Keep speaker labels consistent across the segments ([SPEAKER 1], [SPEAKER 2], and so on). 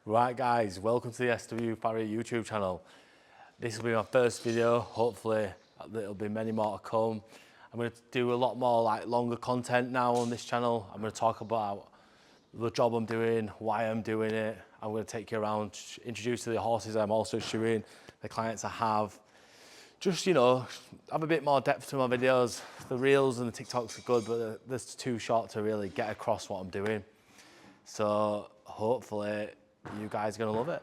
[SPEAKER 1] Right guys, welcome to the SW Farrier YouTube channel. This will be my first video, hopefully there'll be many more to come. I'm going to do a lot more longer content now on this channel. I'm going to talk about the job I'm doing, why I'm doing it. I'm going to take you around, introduce you to the horses I'm also shoeing, the clients I have. Just, you know, have a bit more depth to my videos. The reels and the TikToks are good, but they're too short to really get across what I'm doing. So hopefully you guys are gonna love it.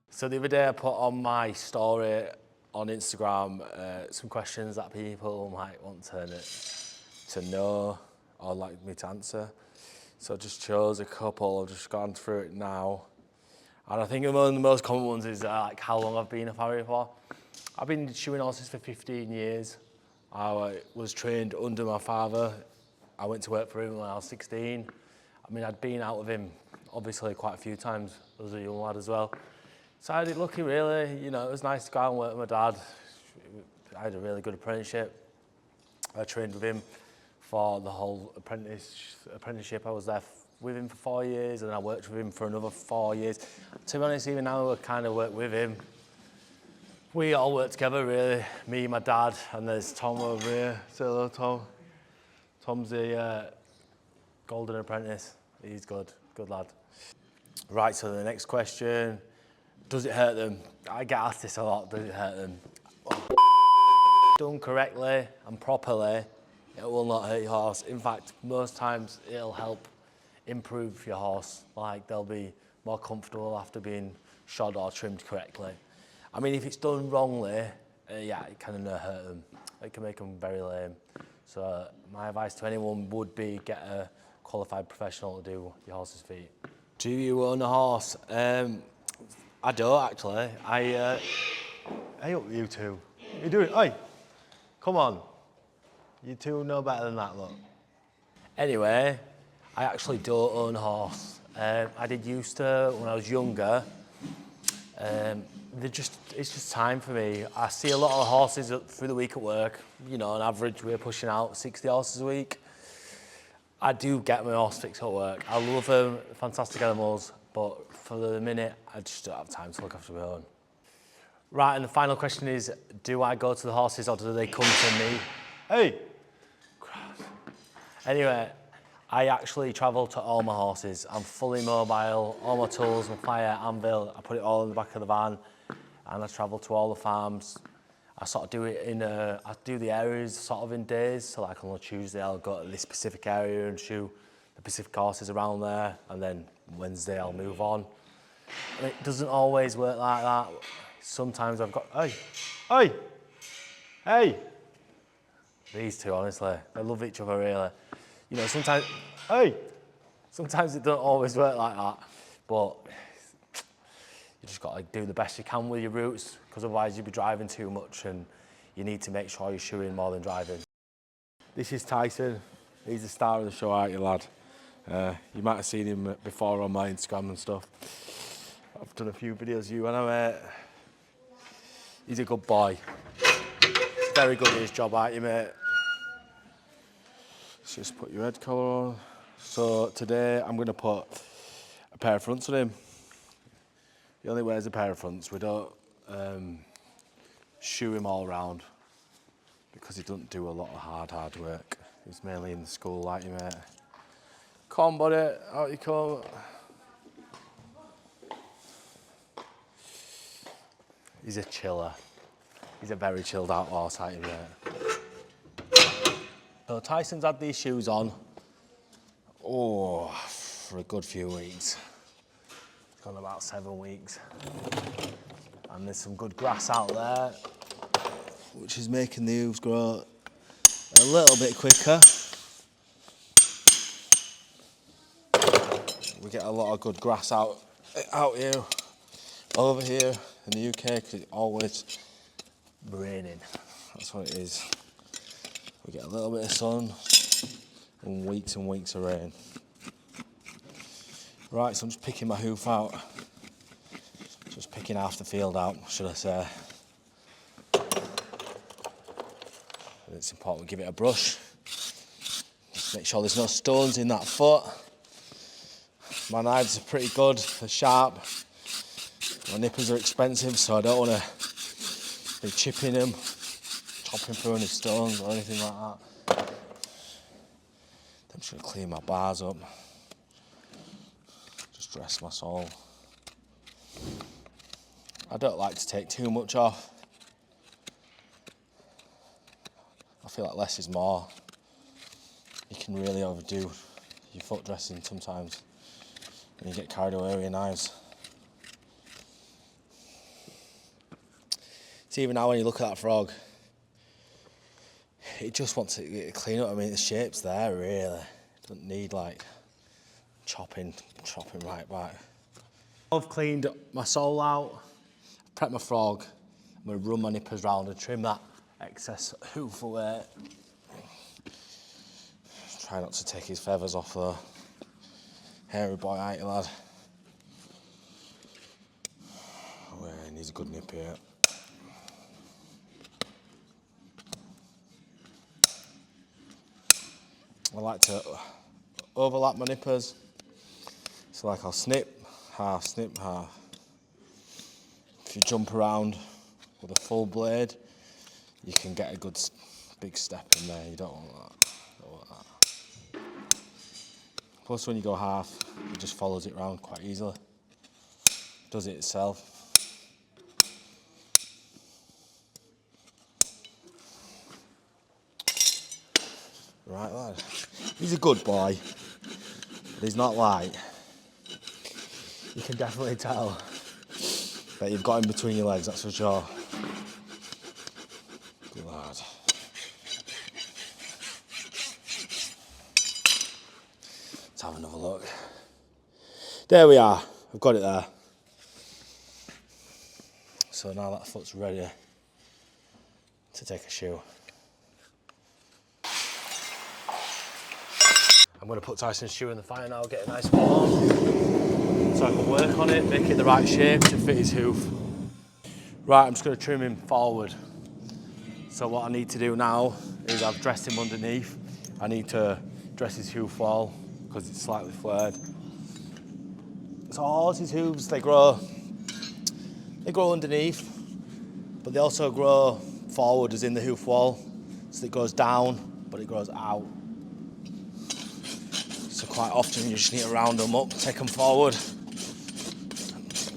[SPEAKER 1] So the other day I put on my story on Instagram some questions that people might want to know or like me to answer. So I just chose a couple, I've just gone through it now. And I think one of the most common ones is like how long I've been a farrier for. I've been shoeing horses for 15 years. I was trained under my father. I went to work for him when I was 16. I mean, I'd been out with him obviously quite a few times as a young lad as well. So I had it lucky really, you know, it was nice to go out and work with my dad. I had a really good apprenticeship. I trained with him for the whole apprenticeship. I was there with him for 4 years and I worked with him for another 4 years. To be honest, even now I kind of work with him. We all work together really, me, my dad, and there's Tom over here. Say hello, Tom. Tom's the golden apprentice. He's good lad. Right, so the next question, does it hurt them? I get asked this a lot, does it hurt them? Done correctly and properly, it will not hurt your horse. In fact, most times it'll help improve your horse. Like they'll be more comfortable after being shod or trimmed correctly. I mean, if it's done wrongly, yeah, it can hurt them. It can make them very lame. So my advice to anyone would be get a qualified professional to do your horse's feet. Do you own a horse? I don't actually. Hey up you two. What are you doing? Hey, come on. You two know better than that, look. Anyway, I actually don't own a horse. I did used to when I was younger. It's just time for me. I see a lot of horses through the week at work. You know, on average, we're pushing out 60 horses a week. I do get my horse fixed at work. I love them, fantastic animals, but for the minute, I just don't have time to look after my own. Right, and the final question is, do I go to the horses or do they come to me? Hey! Anyway, I actually travel to all my horses. I'm fully mobile, all my tools, my plier, anvil, I put it all in the back of the van and I travel to all the farms. I sort of do it I do the areas sort of in days. So like on a Tuesday, I'll go to this specific area and shoe the Pacific horses around there. And then Wednesday, I'll move on. And it doesn't always work like that. Sometimes I've got, hey. These two, honestly, they love each other really. You know, sometimes it don't always work like that, but you just got to do the best you can with your routes, because otherwise you'll be driving too much and you need to make sure you're shoeing more than driving. This is Tyson. He's the star of the show, aren't you, lad? You might have seen him before on my Instagram and stuff. I've done a few videos of you and he's a good boy. Very good at his job, aren't you, mate? Let's just put your head collar on. So today I'm going to put a pair of fronts on him. He only wears a pair of fronts. We don't shoe him all round because he doesn't do a lot of hard work. He's mainly in the school, like you, mate. Come on, buddy, out you come. He's a chiller. He's a very chilled out horse, aren't you, mate? So Tyson's had these shoes on, for a good few weeks. It's gone about 7 weeks. And there's some good grass out there, which is making the hooves grow a little bit quicker. We get a lot of good grass out here, over here in the UK, because it's always raining. That's what it is. We get a little bit of sun and weeks of rain. Right, so I'm just picking my hoof out. picking half the field out, should I say. It's important we give it a brush. Just make sure there's no stones in that foot. My knives are pretty good, they're sharp. My nippers are expensive, so I don't want to be chipping them, chopping through any stones or anything like that. I'm just going to clean my bars up. Just dress my sole. I don't like to take too much off. I feel like less is more. You can really overdo your foot dressing sometimes when you get carried away with your knives. See, even now when you look at that frog, it just wants to clean up. I mean, the shape's there, really. It doesn't need, like, chopping right back. I've cleaned my sole out, prepped my frog. I'm going to run my nippers round and trim that excess hoof away. Try not to take his feathers off, though. Hairy boy, ain't you, lad? Oh, yeah, he needs a good nip here. I like to overlap my nippers. So like I'll snip, half. If you jump around with a full blade, you can get a good big step in there. You don't want that. Plus when you go half, it just follows it round quite easily. Does it itself. Right, lad. He's a good boy, but he's not light. You can definitely tell that you've got him between your legs, that's for sure. Good lad. Let's have another look. There we are. I've got it there. So now that foot's ready to take a shoe. I'm going to put Tyson's shoe in the fire now, get a nice warm, so I can work on it, make it the right shape to fit his hoof. Right, I'm just going to trim him forward. So what I need to do now is I've dressed him underneath. I need to dress his hoof wall because it's slightly flared. So horses' hooves, they grow underneath, but they also grow forward as in the hoof wall. So it goes down, but it grows out. So quite often you just need to round them up, take them forward,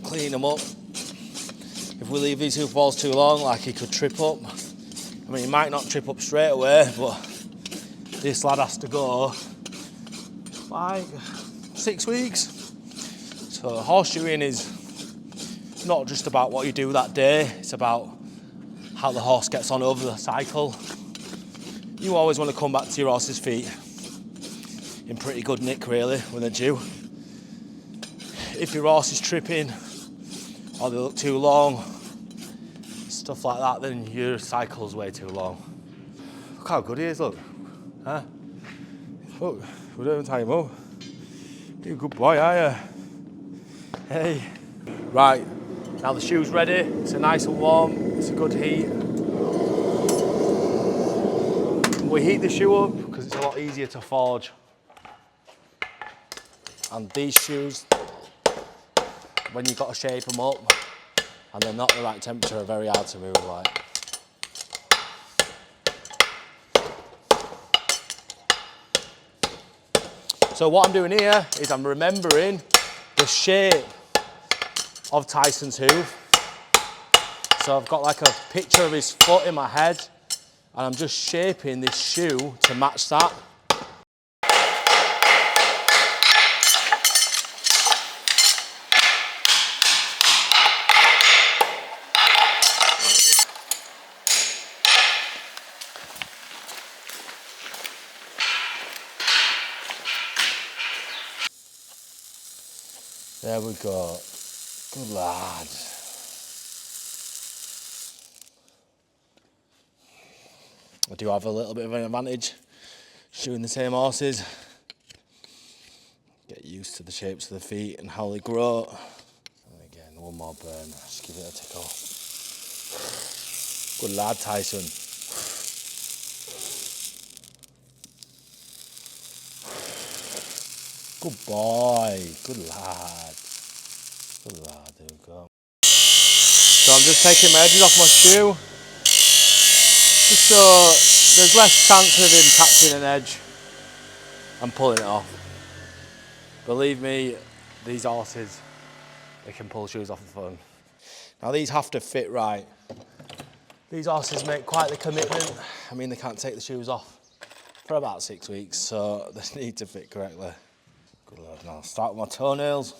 [SPEAKER 1] clean them up. If we leave these hoof walls too long, like he could trip up. I mean, he might not trip up straight away, but this lad has to go like 6 weeks. So horseshoeing is not just about what you do that day, it's about how the horse gets on over the cycle. You always want to come back to your horse's feet in pretty good nick, really, when they're due. If your horse is tripping or they look too long, stuff like that, then your cycle's way too long. Look how good he is, look. Huh? Look, we don't even tie him up. You're a good boy, are you? Hey. Right, now the shoe's ready. It's a nice and warm, it's a good heat. We heat the shoe up because it's a lot easier to forge. And these shoes, when you've got to shape them up and they're not the right temperature, are very hard to move like. So what I'm doing here is I'm remembering the shape of Tyson's hoof. So I've got like a picture of his foot in my head and I'm just shaping this shoe to match that. There we go. Good lad. I do have a little bit of an advantage shoeing the same horses. Get used to the shapes of the feet and how they grow. And again, one more burn. Just give it a tickle. Good lad, Tyson. Good boy. Good lad. Good lad, there we go. So I'm just taking my edges off my shoe, just so there's less chance of him catching an edge and pulling it off. Believe me, these horses, they can pull shoes off the phone. Now these have to fit right. These horses make quite the commitment. I mean, they can't take the shoes off for about 6 weeks, so they need to fit correctly. Good lord. Now I'll start with my toenails.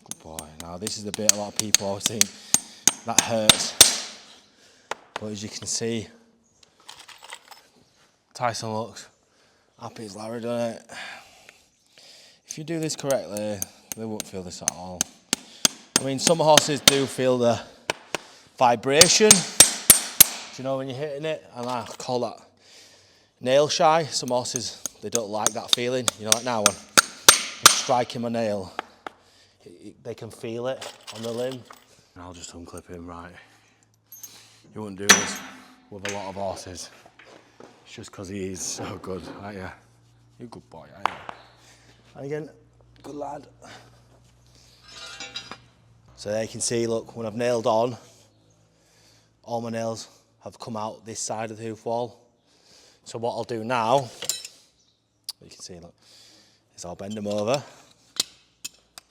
[SPEAKER 1] Good boy. Now this is the bit a lot of people always think that hurts, but as you can see, Tyson looks happy as Larry, doesn't it? If you do this correctly, they won't feel this at all. I mean, some horses do feel the vibration, do you know, when you're hitting it, and I call that nail shy. Some horses, they don't like that feeling, you know, like now when I'm striking my nail, they can feel it on the limb. And I'll just unclip him, right. You wouldn't do this with a lot of horses. It's just because he is so good, aren't you? You're a good boy, aren't you? And again, good lad. So there you can see, look, when I've nailed on, all my nails have come out this side of the hoof wall. So what I'll do now, you can see, look, is I'll bend them over.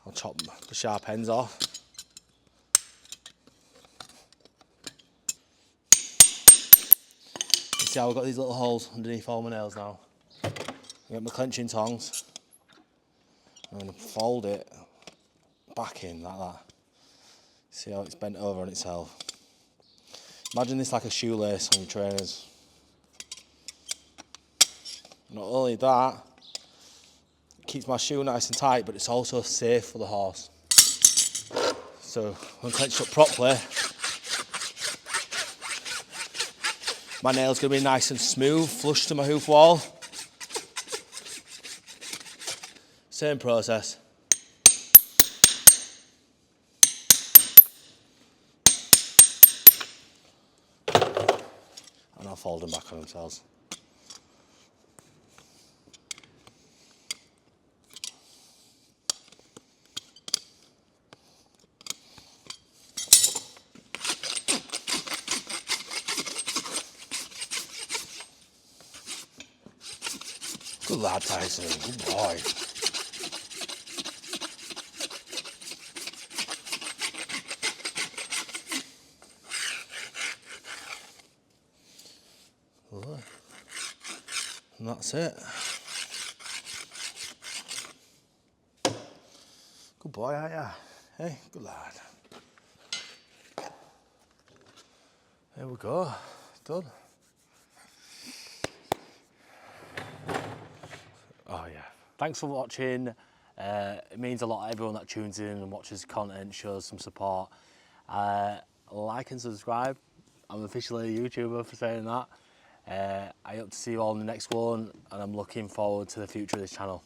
[SPEAKER 1] I'll chop the sharp ends off. You see how I've got these little holes underneath all my nails now? I get my clenching tongs. I'm going to fold it back in like that. See how it's bent over on itself. Imagine this like a shoelace on your trainers. Not only that, it keeps my shoe nice and tight, but it's also safe for the horse. So when clenched up properly, my nail's going to be nice and smooth, flush to my hoof wall. Same process. And I'll fold them back on themselves. Good lad, Tyson. Good boy. And that's it. Good boy, aren't you? Hey, good lad. There we go. Done. Oh yeah. Thanks for watching. It means a lot to everyone that tunes in and watches content, shows some support. Like and subscribe. I'm officially a YouTuber for saying that. I hope to see you all in the next one, and I'm looking forward to the future of this channel.